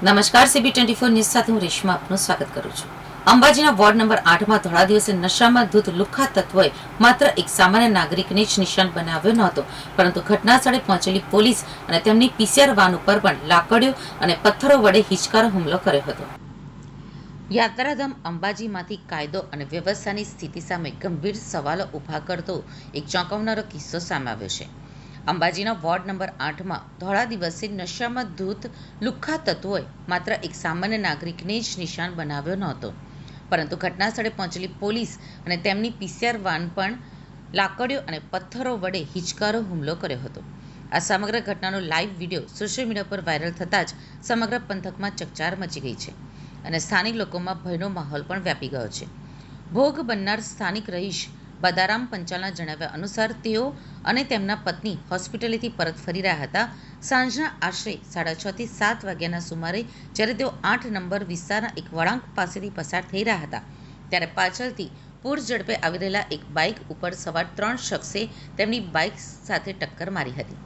નમસ્કાર, CB24 news સાથે હું રેશમા આપનું સ્વાગત કરું છું. અંબાજીના વોર્ડ નંબર 8માં ધોળા દિવસે નશામાં ધૂત લુખ્ખા તત્વોએ માત્ર એક સામાન્ય નાગરિકને જ નિશાન બનાવ્યો નહોતો, પરંતુ ઘટના સ્થળે પહોંચેલી પોલીસ અને તેમની PCR વાન ઉપર પણ લાકડીઓ અને પથ્થરો વડે હિચકારો હુમલો કર્યો હતો. યાત્રાધામ અંબાજીમાંથી કાયદો અને વ્યવસ્થાની સ્થિતિ સામે ગંભીર સવાલો ઊભા કરતો એક ચોંકાવનારો કિસ્સો સામે આવ્યો છે. અંબાજીના વોર્ડ નંબર 8માં ધોળા દિવસે નશામાં ધૂત લુખ્ખા તત્વોએ માત્ર એક સામાન્ય નાગરિકને જ નિશાન બનાવ્યો નહોતો, પરંતુ ઘટના સ્થળે પહોંચેલી પોલીસ અને તેમની PCR વાન પણ લાકડીઓ અને પથ્થરો વડે હિચકારો હુમલો કર્યો હતો. આ સમગ્ર ઘટનાનો લાઈવ વિડીયો સોશિયલ મીડિયા પર વાયરલ થતાં જ સમગ્ર પંથકમાં ચકચાર મચી ગઈ છે અને સ્થાનિક લોકોમાં ભયનો માહોલ પણ વ્યાપી ગયો છે. ભોગ બનનાર સ્થાનિક રહીશ બદારામ પંચાલના જણાવ્યા અનુસાર તેઓ અને તેમના પત્ની હોસ્પિટલેથી પરત ફરી રહ્યા હતા. સાંજના આશરે 6:30 થી 7 વાગ્યાના સુમારે જ્યારે તેઓ 8 નંબર વિસ્તારના એક વળાંક પાસેથી પસાર થઈ રહ્યા હતા, ત્યારે પાછળથી પૂર ઝડપે આવી રહેલા એક બાઇક ઉપર સવાર 3 શખ્સે તેમની બાઇક સાથે ટક્કર મારી હતી.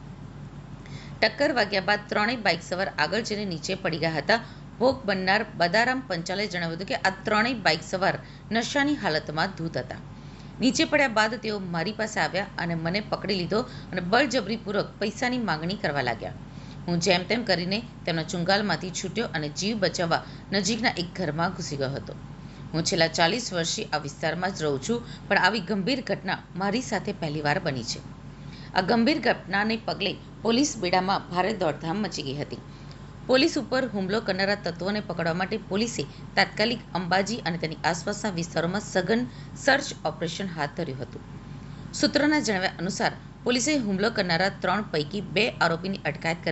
ટક્કર વાગ્યા બાદ ત્રણેય બાઇક સવાર આગળ જઈને નીચે પડી ગયા હતા. ભોગ બનનાર બદારામ પંચાલે જણાવ્યું હતું કે આ ત્રણેય બાઇક સવાર નશાની હાલતમાં ધૂત હતા. નીચે પડ્યા બાદ તેઓ મારી પાસે આવ્યા અને મને પકડી લીધો અને બળજબરીપૂર્વક પૈસાની માંગણી કરવા લાગ્યા. હું જેમ તેમ કરીને તેમના ચુંગાલમાંથી છૂટ્યો અને જીવ બચાવવા નજીકના એક ઘરમાં ઘૂસી ગયો હતો. હું છેલ્લા 40 વર્ષથી આ વિસ્તારમાં જ રહું છું, પણ આવી ગંભીર ઘટના મારી સાથે પહેલીવાર બની છે. આ ગંભીર ઘટનાને પગલે પોલીસ બેડામાં ભારે દોડધામ મચી ગઈ હતી. પોલીસ ઉપર હુમલો કરનારા તત્વોને પકડવા માટે પોલીસે તાત્કાલિક અંબાજી અને તેની આસપાસના વિસ્તારોમાં સઘન સર્ચ ઓપરેશન હાથ ધર્યું હતું. સૂત્રોના જણાવ્યા અનુસાર પોલીસે હુમલો કરનારા 3 પૈકી 2 આરોપીની અટકાયત કરી